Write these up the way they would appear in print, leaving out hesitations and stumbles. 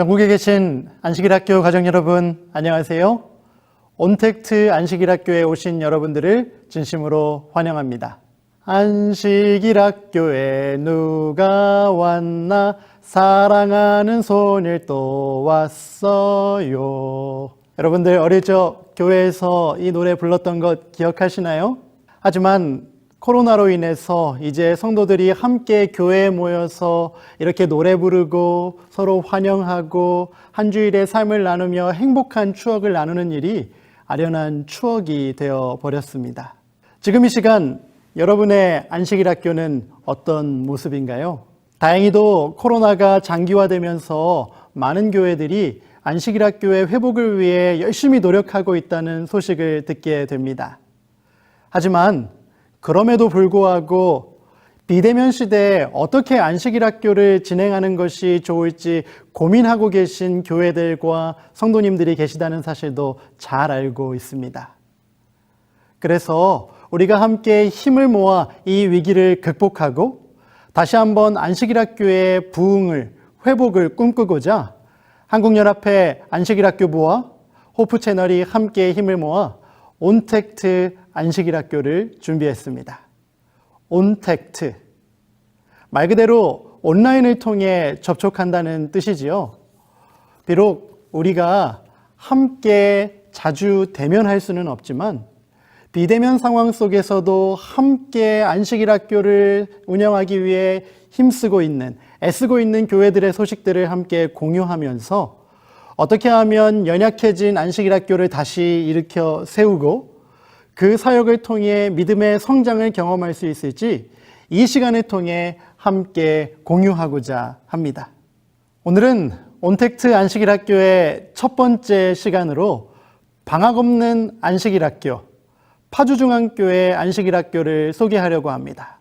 전국에 계신 안식일학교 가족 여러분, 안녕하세요. 온택트 안식일학교에 오신 여러분들을 진심으로 환영합니다. 안식일학교에 누가 왔나, 사랑하는 손을 또 왔어요. 여러분들 어릴 적 교회에서 이 노래 불렀던 것 기억하시나요? 하지만 코로나로 인해서 이제 성도들이 함께 교회에 모여서 이렇게 노래 부르고 서로 환영하고 한 주일의 삶을 나누며 행복한 추억을 나누는 일이 아련한 추억이 되어 버렸습니다. 지금 이 시간 여러분의 안식일학교는 어떤 모습인가요? 다행히도 코로나가 장기화되면서 많은 교회들이 안식일학교의 회복을 위해 열심히 노력하고 있다는 소식을 듣게 됩니다. 하지만 그럼에도 불구하고 비대면 시대에 어떻게 안식일학교를 진행하는 것이 좋을지 고민하고 계신 교회들과 성도님들이 계시다는 사실도 잘 알고 있습니다. 그래서 우리가 함께 힘을 모아 이 위기를 극복하고 다시 한번 안식일학교의 부흥을, 회복을 꿈꾸고자 한국연합회 안식일학교부와 호프채널이 함께 힘을 모아 온택트 안식일학교를 준비했습니다. 온택트. 말 그대로 온라인을 통해 접촉한다는 뜻이지요. 비록 우리가 함께 자주 대면할 수는 없지만 비대면 상황 속에서도 함께 안식일학교를 운영하기 위해 힘쓰고 있는, 애쓰고 있는 교회들의 소식들을 함께 공유하면서 어떻게 하면 연약해진 안식일학교를 다시 일으켜 세우고 그 사역을 통해 믿음의 성장을 경험할 수 있을지 이 시간을 통해 함께 공유하고자 합니다. 오늘은 온택트 안식일학교의 첫 번째 시간으로 방학 없는 안식일학교, 파주중앙교회 안식일학교를 소개하려고 합니다.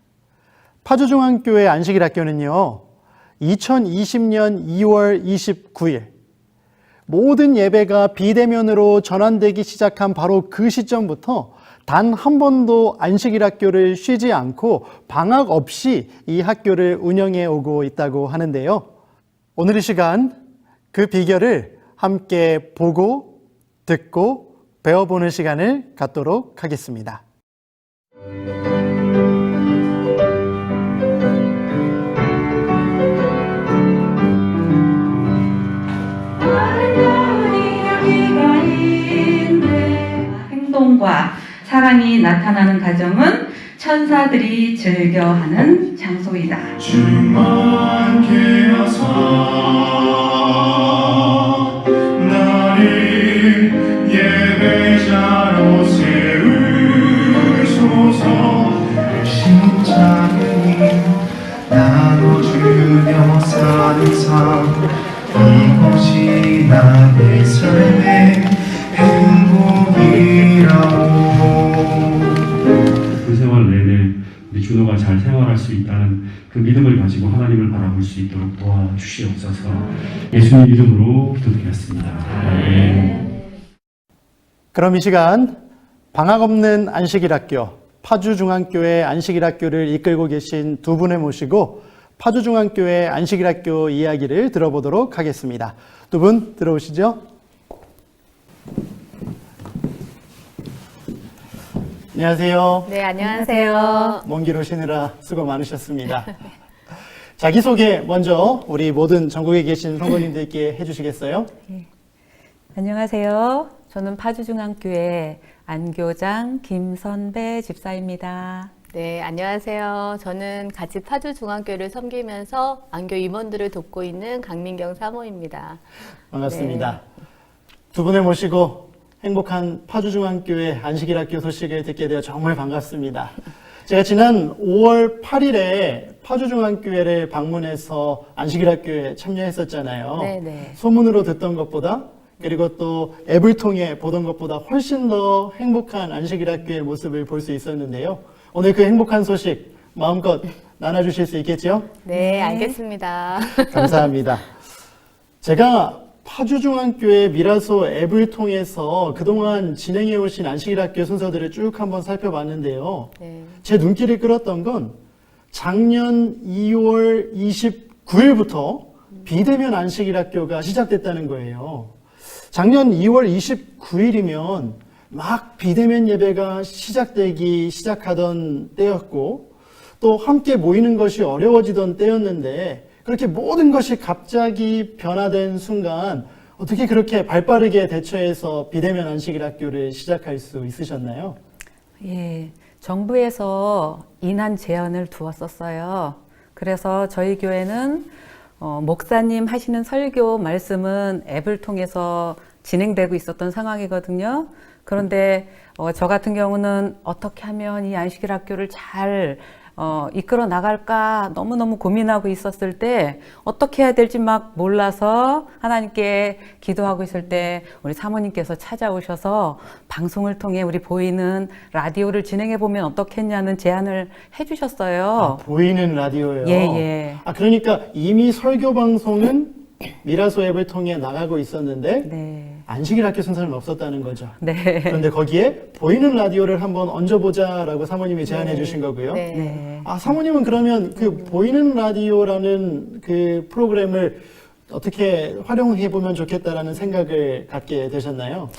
파주중앙교회 안식일학교는요, 2020년 2월 29일 모든 예배가 비대면으로 전환되기 시작한 바로 그 시점부터 단 한 번도 안식일학교를 쉬지 않고 방학 없이 이 학교를 운영해 오고 있다고 하는데요. 오늘 이 시간 그 비결을 함께 보고 듣고 배워보는 시간을 갖도록 하겠습니다. 행동과 사랑이 나타나는 가정은 천사들이 즐겨하는 장소이다. 주만 계하사 나를 예배자로 세우소서. 심장이 나눠주며 사는 삶, 이것이 나의 삶의 행복이라고. 그 세월 내내 우리 준호가 잘 생활할 수 있다는 그 믿음을 가지고 하나님을 바라볼 수 있도록 도와주시옵소서. 예수님 이름으로 기도드렸습니다. 아멘. 그럼 이 시간 방학 없는 안식일학교, 파주중앙교회 안식일학교를 이끌고 계신 두 분을 모시고 파주중앙교회 안식일학교 이야기를 들어보도록 하겠습니다. 두 분 들어오시죠. 안녕하세요. 네, 안녕하세요. 먼 길 오시느라 수고 많으셨습니다. 자기소개 먼저 우리 모든 전국에 계신 성도님들께 해주시겠어요? 네. 안녕하세요. 저는 파주중앙교회 안교장 김선배 집사입니다. 네, 안녕하세요. 저는 같이 파주중앙교회를 섬기면서 안교 임원들을 돕고 있는 강민경 사모입니다. 반갑습니다. 네. 두 분을 모시고 행복한 파주중앙교회 안식일학교 소식을 듣게 되어 정말 반갑습니다. 제가 지난 5월 8일에 파주중앙교회를 방문해서 안식일학교에 참여했었잖아요. 네네. 소문으로 듣던 것보다 그리고 또 앱을 통해 보던 것보다 훨씬 더 행복한 안식일학교의 모습을 볼 수 있었는데요. 오늘 그 행복한 소식 마음껏 나눠주실 수 있겠죠? 네, 알겠습니다. 감사합니다. 제가 파주중앙교회 미라소 앱을 통해서 그동안 진행해 오신 안식일학교 순서들을 쭉 한번 살펴봤는데요. 네. 제 눈길을 끌었던 건 작년 2월 29일부터 비대면 안식일 학교가 시작됐다는 거예요. 작년 2월 29일이면 막 비대면 예배가 시작하던 때였고 또 함께 모이는 것이 어려워지던 때였는데 그렇게 모든 것이 갑자기 변화된 순간 어떻게 그렇게 발빠르게 대처해서 비대면 안식일 학교를 시작할 수 있으셨나요? 예, 정부에서 인한 제한을 두었었어요. 그래서 저희 교회는 목사님 하시는 설교 말씀은 앱을 통해서 진행되고 있었던 상황이거든요. 그런데 저 같은 경우는 어떻게 하면 이 안식일 학교를 잘 이끌어 나갈까 너무너무 고민하고 있었을 때 어떻게 해야 될지 막 몰라서 하나님께 기도하고 있을 때 우리 사모님께서 찾아오셔서 방송을 통해 우리 보이는 라디오를 진행해 보면 어떻겠냐는 제안을 해주셨어요. 보이는 라디오요. 예. 그러니까 이미 설교 방송은 미라소 앱을 통해 나가고 있었는데 네. 안식일 학교 순서는 없었다는 거죠. 네. 그런데 거기에 보이는 라디오를 한번 얹어보자라고 사모님이 제안해 주신 거고요. 네. 네. 사모님은 그러면 그 보이는 라디오라는 그 프로그램을 어떻게 활용해 보면 좋겠다라는 생각을 갖게 되셨나요?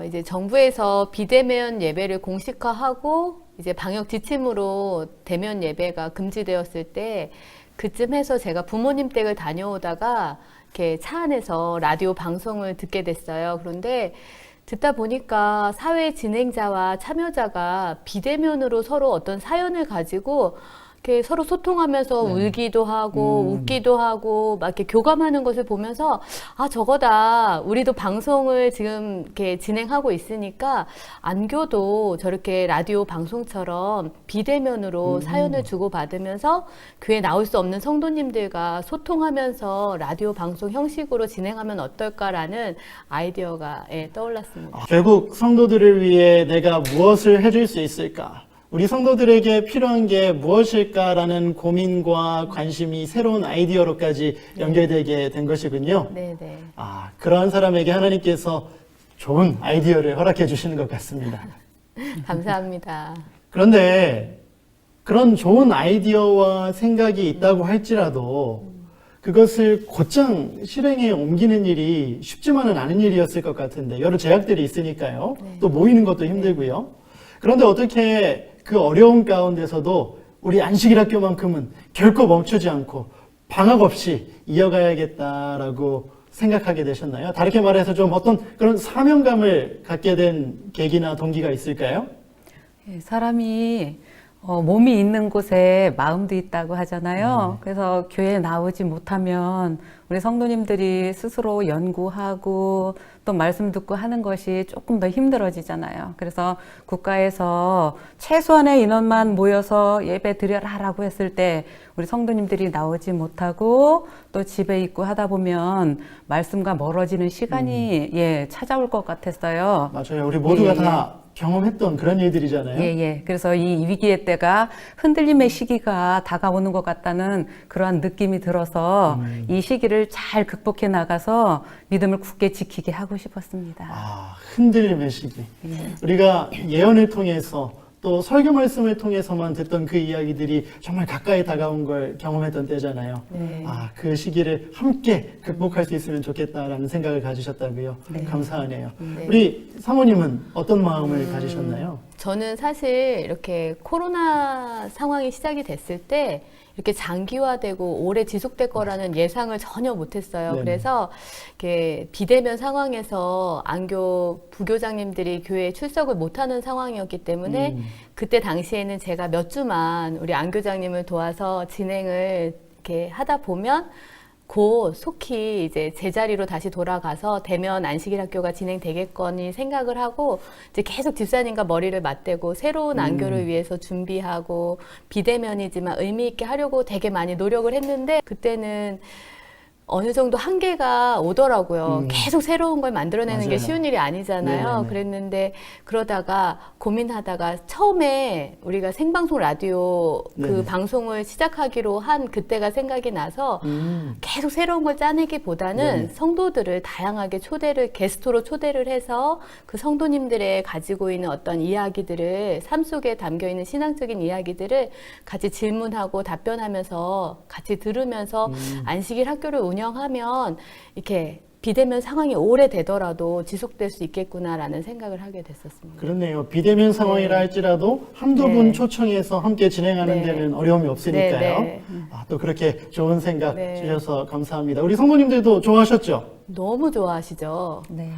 이제 정부에서 비대면 예배를 공식화하고 이제 방역 지침으로 대면 예배가 금지되었을 때 그쯤 해서 제가 부모님 댁을 다녀오다가 이렇게 차 안에서 라디오 방송을 듣게 됐어요. 그런데 듣다 보니까 사회 진행자와 참여자가 비대면으로 서로 어떤 사연을 가지고 이렇게 서로 소통하면서 울기도 하고 웃기도 하고 막 이렇게 교감하는 것을 보면서 저거다. 우리도 방송을 지금 이렇게 진행하고 있으니까 안교도 저렇게 라디오 방송처럼 비대면으로 사연을 주고받으면서 교회에 나올 수 없는 성도님들과 소통하면서 라디오 방송 형식으로 진행하면 어떨까라는 아이디어가 떠올랐습니다. 결국 성도들을 위해 내가 무엇을 해줄 수 있을까? 우리 성도들에게 필요한 게 무엇일까라는 고민과 관심이 새로운 아이디어로까지 연결되게 된 것이군요. 네네. 그러한 사람에게 하나님께서 좋은 아이디어를 허락해 주시는 것 같습니다. 감사합니다. 그런데 그런 좋은 아이디어와 생각이 있다고 할지라도 그것을 곧장 실행에 옮기는 일이 쉽지만은 않은 일이었을 것 같은데 여러 제약들이 있으니까요. 또 모이는 것도 힘들고요. 그런데 어떻게 그 어려운 가운데서도 우리 안식일 학교만큼은 결코 멈추지 않고 방학 없이 이어가야겠다라고 생각하게 되셨나요? 다르게 말해서 좀 어떤 그런 사명감을 갖게 된 계기나 동기가 있을까요? 예, 사람이 몸이 있는 곳에 마음도 있다고 하잖아요. 그래서 교회에 나오지 못하면 우리 성도님들이 스스로 연구하고 또 말씀 듣고 하는 것이 조금 더 힘들어지잖아요. 그래서 국가에서 최소한의 인원만 모여서 예배 드려라라고 했을 때 우리 성도님들이 나오지 못하고 또 집에 있고 하다 보면 말씀과 멀어지는 시간이 찾아올 것 같았어요. 맞아요. 우리 모두가 예, 다 경험했던 그런 일들이잖아요. 예. 그래서 이 위기의 때가 흔들림의 시기가 다가오는 것 같다는 그러한 느낌이 들어서 이 시기를 잘 극복해 나가서 믿음을 굳게 지키게 하고 싶었습니다. 흔들림의 시기. 우리가 예언을 통해서 또 설교 말씀을 통해서만 듣던 그 이야기들이 정말 가까이 다가온 걸 경험했던 때잖아요. 그 시기를 함께 극복할 수 있으면 좋겠다라는 생각을 가지셨다고요. 감사하네요. 우리 사모님은 어떤 마음을 가지셨나요? 저는 사실 이렇게 코로나 상황이 시작이 됐을 때 이렇게 장기화되고 오래 지속될 거라는 예상을 전혀 못했어요. 네네. 그래서 이렇게 비대면 상황에서 안교 부교장님들이 교회에 출석을 못하는 상황이었기 때문에 그때 당시에는 제가 몇 주만 우리 안교장님을 도와서 진행을 이렇게 하다 보면 곧 속히 이제 제자리로 다시 돌아가서 대면 안식일 학교가 진행되겠거니 생각을 하고 이제 계속 집사님과 머리를 맞대고 새로운 안교를 위해서 준비하고 비대면이지만 의미 있게 하려고 되게 많이 노력을 했는데 그때는 어느 정도 한계가 오더라고요. 계속 새로운 걸 만들어내는 게 맞아요. 쉬운 일이 아니잖아요. 네네네. 그랬는데 그러다가 고민하다가 처음에 우리가 생방송 라디오 그 네네. 방송을 시작하기로 한 그때가 생각이 나서 계속 새로운 걸 짜내기보다는 네네. 성도들을 다양하게 게스트로 초대를 해서 그 성도님들의 가지고 있는 어떤 이야기들을 삶 속에 담겨 있는 신앙적인 이야기들을 같이 질문하고 답변하면서 같이 들으면서 안식일 학교를 운영하면 이렇게 비대면 상황이 오래되더라도 지속될 수 있겠구나라는 생각을 하게 됐었습니다. 그렇네요. 비대면 상황이라 네. 할지라도 한두 네. 분 초청해서 함께 진행하는 네. 데는 어려움이 없으니까요. 네, 네. 또 그렇게 좋은 생각 네. 주셔서 감사합니다. 우리 성도님들도 좋아하셨죠? 너무 좋아하시죠. 네.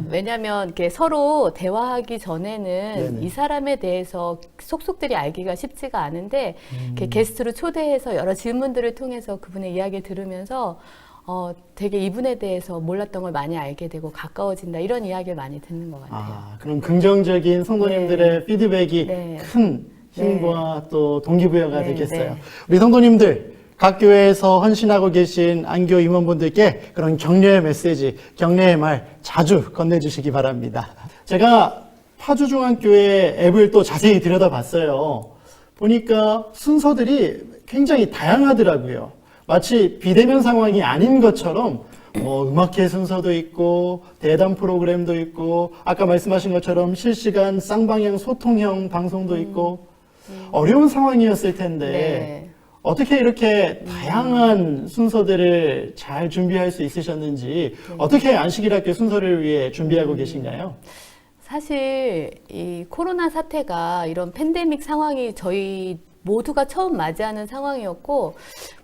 왜냐하면 이렇게 서로 대화하기 전에는 네네. 이 사람에 대해서 속속들이 알기가 쉽지가 않은데 이렇게 게스트로 초대해서 여러 질문들을 통해서 그분의 이야기를 들으면서 되게 이분에 대해서 몰랐던 걸 많이 알게 되고 가까워진다 이런 이야기를 많이 듣는 것 같아요. 그럼 긍정적인 성도님들의 피드백이 네. 큰 힘과 또 동기부여가 네, 되겠어요. 네. 우리 성도님들, 각 교회에서 헌신하고 계신 안교 임원분들께 그런 격려의 메시지, 격려의 말 자주 건네주시기 바랍니다. 제가 파주중앙교회 앱을 또 자세히 들여다봤어요. 보니까 순서들이 굉장히 다양하더라고요. 마치 비대면 상황이 아닌 것처럼 음악회 순서도 있고 대담 프로그램도 있고 아까 말씀하신 것처럼 실시간 쌍방향 소통형 방송도 있고 어려운 상황이었을 텐데 네. 어떻게 이렇게 다양한 순서들을 잘 준비할 수 있으셨는지 어떻게 안식일학교 순서를 위해 준비하고 계신가요? 사실 이 코로나 사태가 이런 팬데믹 상황이 저희 모두가 처음 맞이하는 상황이었고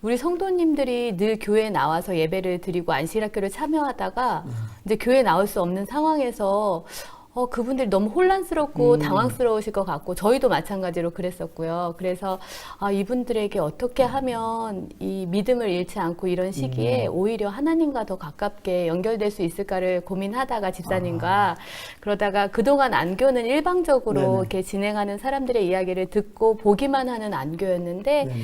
우리 성도님들이 늘 교회에 나와서 예배를 드리고 안식일학교를 참여하다가 이제 교회에 나올 수 없는 상황에서 그분들이 너무 혼란스럽고 당황스러우실 것 같고 저희도 마찬가지로 그랬었고요. 그래서 이분들에게 어떻게 하면 이 믿음을 잃지 않고 이런 시기에 오히려 하나님과 더 가깝게 연결될 수 있을까를 고민하다가 집사님과 그러다가 그동안 안교는 일방적으로 네네. 이렇게 진행하는 사람들의 이야기를 듣고 보기만 하는 안교였는데 네네.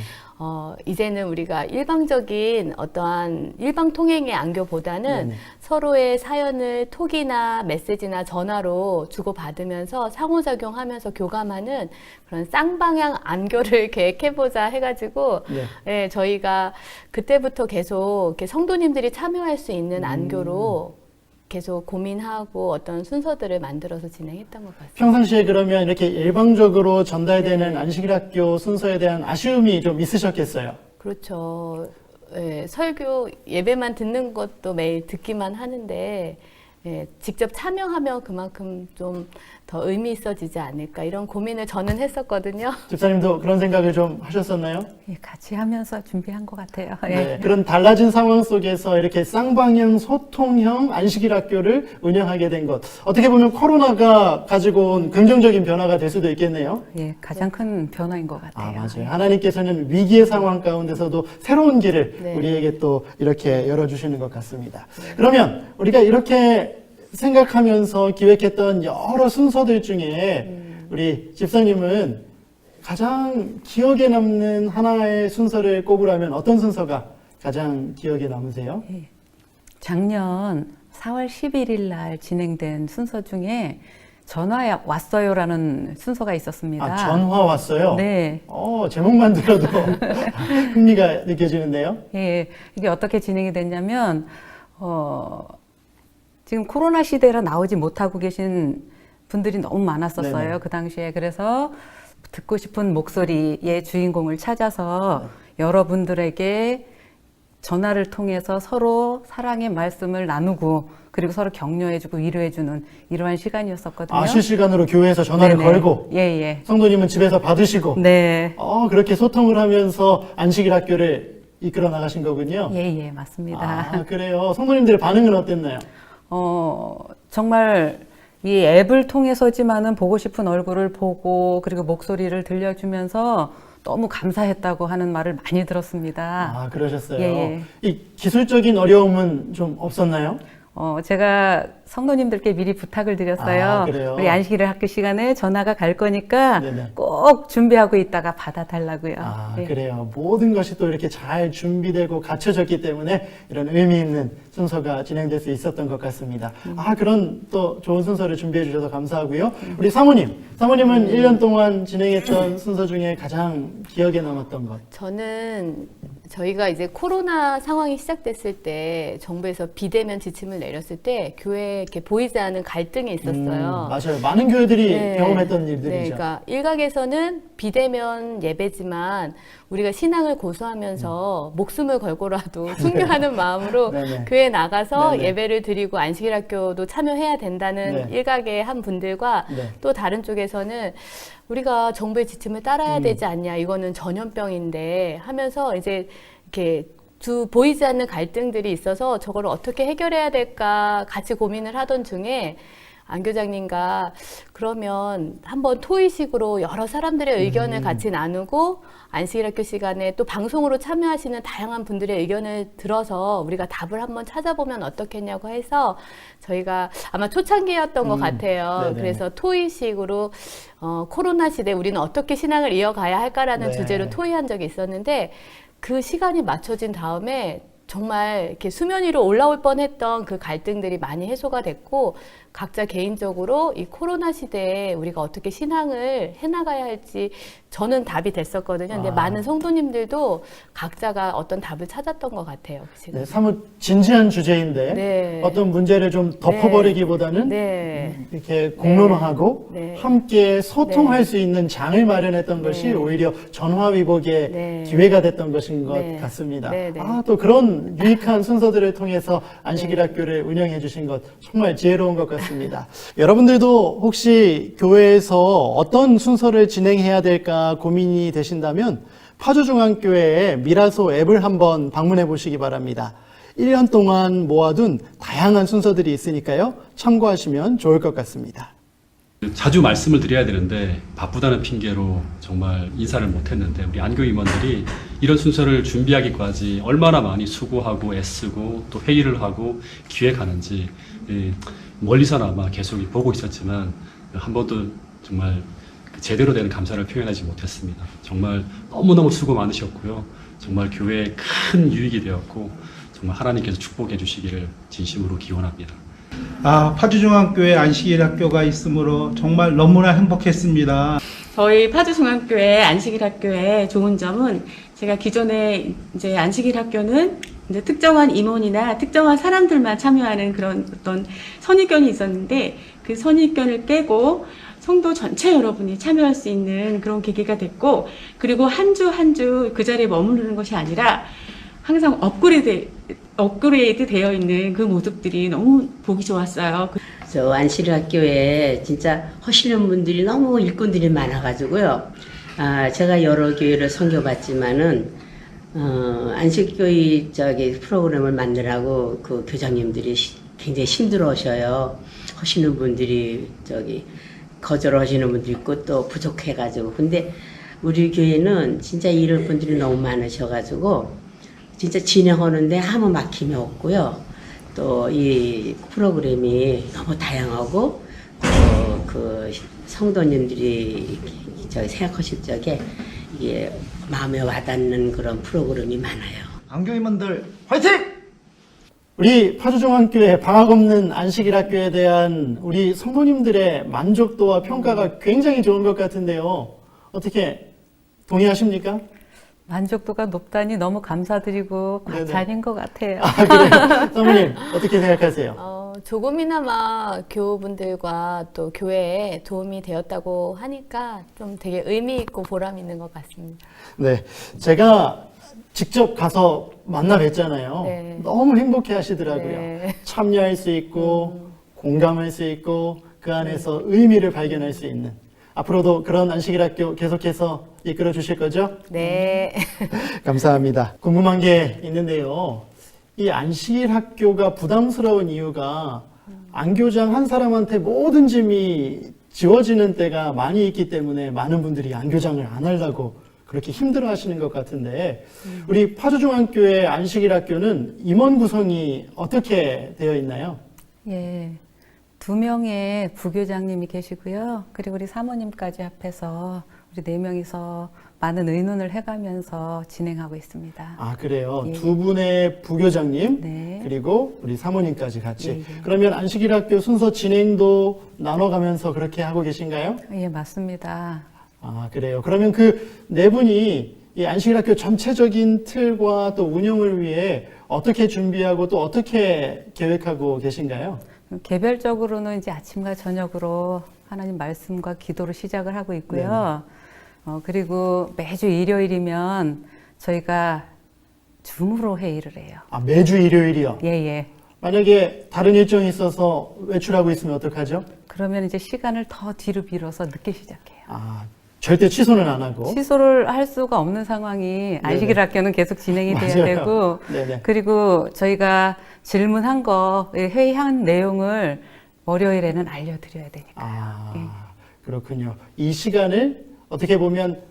이제는 우리가 일방적인 어떠한 일방 통행의 안교보다는 네네. 서로의 사연을 톡이나 메시지나 전화로 주고받으면서 상호작용하면서 교감하는 그런 쌍방향 안교를 계획해보자 해가지고 네. 예, 저희가 그때부터 계속 이렇게 성도님들이 참여할 수 있는 안교로 계속 고민하고 어떤 순서들을 만들어서 진행했던 것 같습니다. 평상시에 그러면 이렇게 일방적으로 전달되는 네. 안식일학교 순서에 대한 아쉬움이 좀 있으셨겠어요? 그렇죠. 예, 설교 예배만 듣는 것도 매일 듣기만 하는데 직접 참여하면 그만큼 좀 더 의미 있어지지 않을까 이런 고민을 저는 했었거든요. 집사님도 그런 생각을 좀 하셨었나요? 예, 같이 하면서 준비한 것 같아요. 예. 네, 그런 달라진 상황 속에서 이렇게 쌍방향 소통형 안식일학교를 운영하게 된 것. 어떻게 보면 코로나가 가지고 온 긍정적인 변화가 될 수도 있겠네요. 예, 가장 큰 변화인 것 같아요. 맞아요. 하나님께서는 위기의 상황 가운데서도 새로운 길을 네. 우리에게 또 이렇게 열어주시는 것 같습니다. 그러면 우리가 이렇게 생각하면서 기획했던 여러 순서들 중에 우리 집사님은 가장 기억에 남는 하나의 순서를 꼽으라면 어떤 순서가 가장 기억에 남으세요? 작년 4월 11일 날 진행된 순서 중에 전화 왔어요라는 순서가 있었습니다. 전화 왔어요? 네. 제목만 들어도 흥미가 느껴지는데요? 예, 이게 어떻게 진행이 됐냐면, 지금 코로나 시대라 나오지 못하고 계신 분들이 너무 많았었어요. 네네. 그 당시에. 그래서 듣고 싶은 목소리의 주인공을 찾아서 여러분들에게 전화를 통해서 서로 사랑의 말씀을 나누고 그리고 서로 격려해주고 위로해주는 이러한 시간이었었거든요. 실시간으로 교회에서 전화를 네네. 걸고 예, 예. 성도님은 집에서 받으시고 네. 그렇게 소통을 하면서 안식일 학교를 이끌어 나가신 거군요. 예, 예, 맞습니다. 그래요. 성도님들의 반응은 어땠나요? 정말 이 앱을 통해서지만은 보고 싶은 얼굴을 보고 그리고 목소리를 들려주면서 너무 감사했다고 하는 말을 많이 들었습니다. 그러셨어요. 예, 예. 이 기술적인 어려움은 좀 없었나요? 제가 성도님들께 미리 부탁을 드렸어요. 그래요? 우리 안식일 학교 시간에 전화가 갈 거니까 네네. 꼭 준비하고 있다가 받아달라고요. 예. 그래요. 모든 것이 또 이렇게 잘 준비되고 갖춰졌기 때문에 이런 의미 있는 순서가 진행될 수 있었던 것 같습니다. 그런 또 좋은 순서를 준비해 주셔서 감사하고요. 우리 사모님은 1년 동안 진행했던 순서 중에 가장 기억에 남았던 것. 저는 저희가 이제 코로나 상황이 시작됐을 때 정부에서 비대면 지침을 내렸을 때 교회 교회에 이렇게 보이지 않은 갈등이 있었어요. 맞아요. 많은 교회들이 네. 경험했던 일들이죠. 네, 그러니까 일각에서는 비대면 예배지만 우리가 신앙을 고수하면서 목숨을 걸고라도 순교하는 마음으로 네네. 교회에 나가서 네네. 예배를 드리고 안식일학교도 참여해야 된다는 네. 일각의 한 분들과 네. 또 다른 쪽에서는 우리가 정부의 지침을 따라야 되지 않냐, 이거는 전염병인데 하면서 이제 이렇게 두 보이지 않는 갈등들이 있어서 저걸 어떻게 해결해야 될까 같이 고민을 하던 중에 안 교장님과 그러면 한번 토의식으로 여러 사람들의 의견을 같이 나누고 안식일학교 시간에 또 방송으로 참여하시는 다양한 분들의 의견을 들어서 우리가 답을 한번 찾아보면 어떻겠냐고 해서 저희가 아마 초창기였던 것 같아요. 네네. 그래서 토의식으로 코로나 시대에 우리는 어떻게 신앙을 이어가야 할까라는 네. 주제로 토의한 적이 있었는데 그 시간이 맞춰진 다음에 정말 이렇게 수면 위로 올라올 뻔했던 그 갈등들이 많이 해소가 됐고 각자 개인적으로 이 코로나 시대에 우리가 어떻게 신앙을 해나가야 할지 저는 답이 됐었거든요. 근데 많은 성도님들도 각자가 어떤 답을 찾았던 것 같아요. 지금. 네, 사뭇 진지한 주제인데 네. 어떤 문제를 좀 덮어버리기보다는 네. 이렇게 공론화하고 네. 함께 소통할 네. 수 있는 장을 마련했던 것이 오히려 전화위복의 네. 기회가 됐던 것인 것 네. 같습니다. 네, 네. 아, 또 그런 유익한 순서들을 통해서 안식일학교를 운영해 주신 것 정말 지혜로운 것 같습니다. 여러분들도 혹시 교회에서 어떤 순서를 진행해야 될까 고민이 되신다면 파주중앙교회의 미라소 앱을 한번 방문해 보시기 바랍니다. 1년 동안 모아둔 다양한 순서들이 있으니까요. 참고하시면 좋을 것 같습니다. 자주 말씀을 드려야 되는데 바쁘다는 핑계로 정말 인사를 못했는데 우리 안교 임원들이 이런 순서를 준비하기까지 얼마나 많이 수고하고 애쓰고 또 회의를 하고 기획하는지 멀리서나마 계속 보고 있었지만 한 번도 정말 제대로 된 감사를 표현하지 못했습니다. 정말 너무너무 수고 많으셨고요. 정말 교회에 큰 유익이 되었고 정말 하나님께서 축복해 주시기를 진심으로 기원합니다. 파주중앙교회 안식일학교가 있으므로 정말 너무나 행복했습니다. 저희 파주중앙교회 안식일학교의 좋은 점은 제가 기존에 이제 안식일학교는 이제 특정한 임원이나 특정한 사람들만 참여하는 그런 어떤 선입견이 있었는데 그 선입견을 깨고 성도 전체 여러분이 참여할 수 있는 그런 계기가 됐고 그리고 한 주 한 주 그 자리에 머무르는 것이 아니라 항상 업그레이드 되어 있는 그 모습들이 너무 보기 좋았어요. 저 안식일학교에 진짜 하시는 분들이 너무 일꾼들이 많아가지고요. 제가 여러 교회를 섬겨봤지만은 안식교회 프로그램을 만들라고 그 교장님들이 굉장히 힘들어하셔요. 하시는 분들이 거절하시는 분도 있고 또 부족해가지고. 근데 우리 교회는 진짜 이럴 분들이 너무 많으셔가지고 진짜 진행하는데 아무 막힘이 없고요. 또 이 프로그램이 너무 다양하고 그 성도님들이 생각하실 적에 이게 마음에 와닿는 그런 프로그램이 많아요. 안교임원들 화이팅! 우리 파주중앙교회 방학 없는 안식일학교에 대한 우리 성도님들의 만족도와 평가가 굉장히 좋은 것 같은데요. 어떻게 동의하십니까? 만족도가 높다니 너무 감사드리고 네네. 과찬인 것 같아요. 그래요? 사모님 어떻게 생각하세요? 조금이나마 교우분들과 또 교회에 도움이 되었다고 하니까 좀 되게 의미 있고 보람 있는 것 같습니다. 네, 제가 직접 가서 만나 뵀잖아요. 네. 너무 행복해 하시더라고요. 네. 참여할 수 있고 공감할 수 있고 그 안에서 의미를 발견할 수 있는 앞으로도 그런 안식일학교 계속해서 이끌어 주실 거죠? 네. 감사합니다. 궁금한 게 있는데요. 이 안식일학교가 부담스러운 이유가 안교장 한 사람한테 모든 짐이 지워지는 때가 많이 있기 때문에 많은 분들이 안교장을 안 하려고 그렇게 힘들어 하시는 것 같은데 우리 파주중앙교회 안식일학교는 임원 구성이 어떻게 되어 있나요? 예. 2명의 부교장님이 계시고요. 그리고 우리 사모님까지 합해서 우리 4명이서 많은 의논을 해가면서 진행하고 있습니다. 아, 그래요? 예. 두 분의 부교장님, 네. 그리고 우리 사모님까지 같이. 예, 예. 그러면 안식일학교 순서 진행도 나눠가면서 그렇게 하고 계신가요? 예, 맞습니다. 아, 그래요. 그러면 그 네 분이 이 안식일학교 전체적인 틀과 또 운영을 위해 어떻게 준비하고 또 어떻게 계획하고 계신가요? 개별적으로는 이제 아침과 저녁으로 하나님 말씀과 기도로 시작을 하고 있고요. 그리고 매주 일요일이면 저희가 줌으로 회의를 해요. 아, 매주 일요일이요? 예, 예. 만약에 다른 일정이 있어서 외출하고 있으면 어떡하죠? 그러면 이제 시간을 더 뒤로 미뤄서 늦게 시작해요. 아, 절대 취소는 안 하고. 취소를 할 수가 없는 상황이 안식일 학교는 계속 진행이 돼야 맞아요. 되고 네네. 그리고 저희가 질문한 거 회의한 내용을 월요일에는 알려드려야 되니까. 아, 그렇군요. 이 시간을 어떻게 보면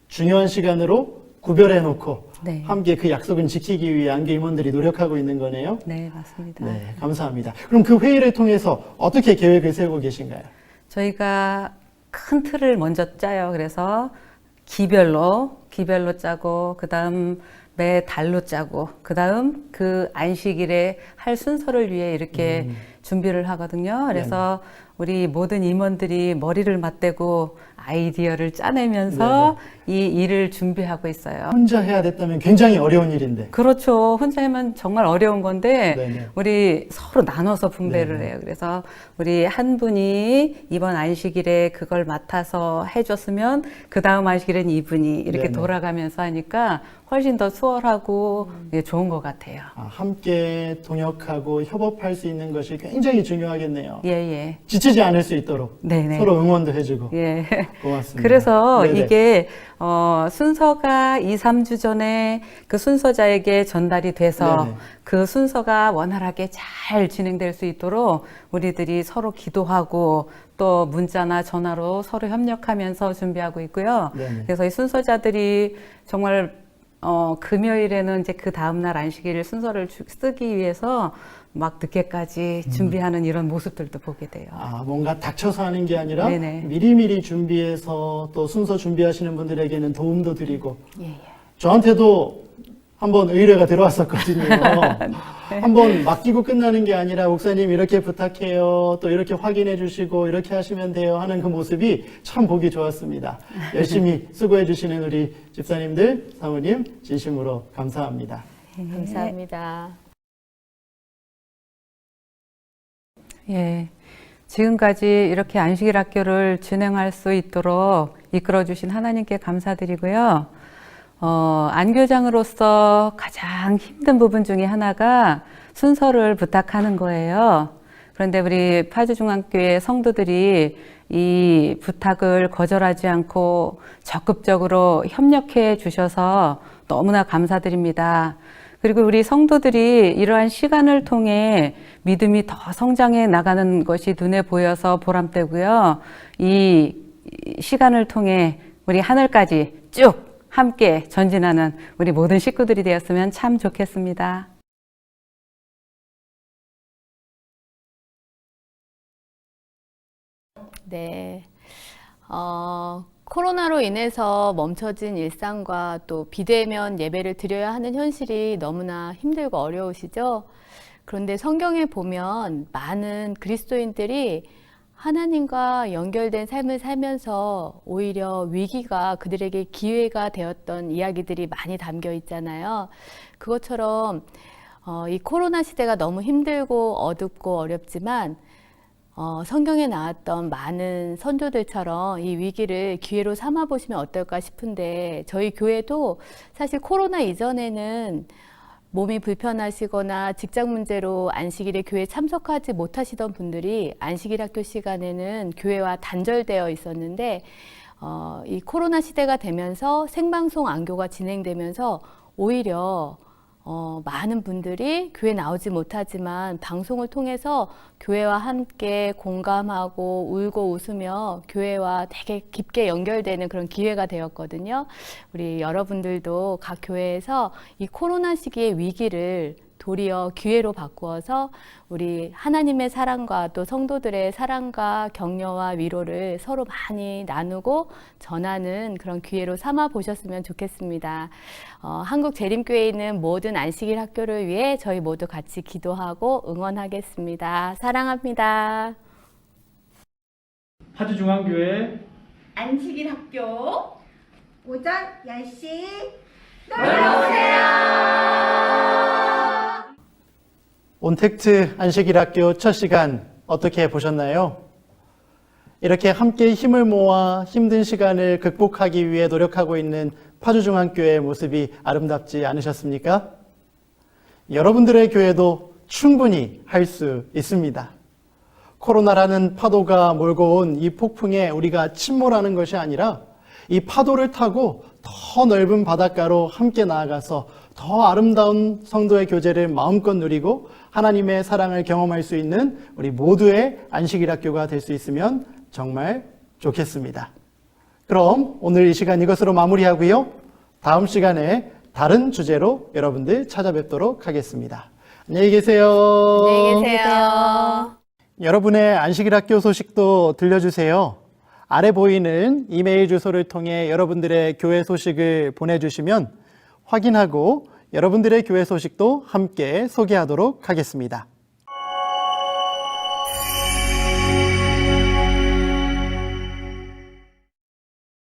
중요한 시간으로 구별해 놓고 네. 함께 그 약속은 지키기 위해 안교 임원들이 노력하고 있는 거네요. 네, 맞습니다. 네, 감사합니다. 그럼 그 회의를 통해서 어떻게 계획을 세우고 계신가요? 저희가 큰 틀을 먼저 짜요. 그래서 기별로 짜고 그다음 매 달로 짜고 그다음 그 안식일에 할 순서를 위해 이렇게 준비를 하거든요. 그래서 우리 모든 임원들이 머리를 맞대고 아이디어를 짜내면서 이 일을 준비하고 있어요. 혼자 해야 됐다면 굉장히 어려운 일인데. 그렇죠. 혼자 하면 정말 어려운 건데 네네. 우리 서로 나눠서 분배를 네네. 해요. 그래서 우리 한 분이 이번 안식일에 그걸 맡아서 해줬으면 그 다음 안식일엔 이분이 이렇게 네네. 돌아가면서 하니까 훨씬 더 수월하고 좋은 것 같아요. 아, 함께 동역하고 협업할 수 있는 것이 굉장히 중요하겠네요. 예, 예. 지치지 않을 수 있도록 네네. 서로 응원도 해주고. 예. 고맙습니다. 그래서 네네. 이게 순서가 2, 3주 전에 그 순서자에게 전달이 돼서 네네. 그 순서가 원활하게 잘 진행될 수 있도록 우리들이 서로 기도하고 또 문자나 전화로 서로 협력하면서 준비하고 있고요. 네네. 그래서 이 순서자들이 정말 금요일에는 이제 그 다음날 안식일 순서를 쓰기 위해서 막 늦게까지 준비하는 이런 모습들도 보게 돼요. 아, 뭔가 닥쳐서 하는 게 아니라 네네. 미리미리 준비해서 또 순서 준비하시는 분들에게는 도움도 드리고 예, 예. 저한테도 한번 의뢰가 들어왔었거든요. 한번 맡기고 끝나는 게 아니라 목사님 이렇게 부탁해요. 또 이렇게 확인해 주시고 이렇게 하시면 돼요 하는 그 모습이 참 보기 좋았습니다. 열심히 수고해 주시는 우리 집사님들, 사모님 진심으로 감사합니다. 감사합니다. 예. 지금까지 이렇게 안식일 학교를 진행할 수 있도록 이끌어 주신 하나님께 감사드리고요. 안교장으로서 가장 힘든 부분 중에 하나가 순서를 부탁하는 거예요. 그런데 우리 파주중앙교회 성도들이 이 부탁을 거절하지 않고 적극적으로 협력해 주셔서 너무나 감사드립니다. 그리고 우리 성도들이 이러한 시간을 통해 믿음이 더 성장해 나가는 것이 눈에 보여서 보람되고요. 이 시간을 통해 우리 하늘까지 쭉 함께 전진하는 우리 모든 식구들이 되었으면 참 좋겠습니다. 네. 코로나로 인해서 멈춰진 일상과 또 비대면 예배를 드려야 하는 현실이 너무나 힘들고 어려우시죠? 그런데 성경에 보면 많은 그리스도인들이 하나님과 연결된 삶을 살면서 오히려 위기가 그들에게 기회가 되었던 이야기들이 많이 담겨 있잖아요. 그것처럼 이 코로나 시대가 너무 힘들고 어둡고 어렵지만 성경에 나왔던 많은 선조들처럼 이 위기를 기회로 삼아 보시면 어떨까 싶은데 저희 교회도 사실 코로나 이전에는 몸이 불편하시거나 직장 문제로 안식일에 교회에 참석하지 못하시던 분들이 안식일 학교 시간에는 교회와 단절되어 있었는데 이 코로나 시대가 되면서 생방송 안교가 진행되면서 오히려 많은 분들이 교회 나오지 못하지만 방송을 통해서 교회와 함께 공감하고 울고 웃으며 교회와 되게 깊게 연결되는 그런 기회가 되었거든요. 우리 여러분들도 각 교회에서 이 코로나 시기의 위기를 도리어 기회로 바꾸어서 우리 하나님의 사랑과 또 성도들의 사랑과 격려와 위로를 서로 많이 나누고 전하는 그런 기회로 삼아 보셨으면 좋겠습니다. 한국 재림교회에 있는 모든 안식일 학교를 위해 저희 모두 같이 기도하고 응원하겠습니다. 사랑합니다. 파주중앙교회 안식일 학교 오전 10시 온택트 안식일 학교 첫 시간 어떻게 보셨나요? 이렇게 함께 힘을 모아 힘든 시간을 극복하기 위해 노력하고 있는 파주중앙교회의 모습이 아름답지 않으셨습니까? 여러분들의 교회도 충분히 할 수 있습니다. 코로나라는 파도가 몰고 온 이 폭풍에 우리가 침몰하는 것이 아니라 이 파도를 타고 더 넓은 바닷가로 함께 나아가서 더 아름다운 성도의 교제를 마음껏 누리고 하나님의 사랑을 경험할 수 있는 우리 모두의 안식일학교가 될 수 있으면 정말 좋겠습니다. 그럼 오늘 이 시간 이것으로 마무리하고요. 다음 시간에 다른 주제로 여러분들 찾아뵙도록 하겠습니다. 안녕히 계세요. 안녕히 계세요. 여러분의 안식일학교 소식도 들려주세요. 아래 보이는 이메일 주소를 통해 여러분들의 교회 소식을 보내주시면 확인하고 여러분들의 교회 소식도 함께 소개하도록 하겠습니다.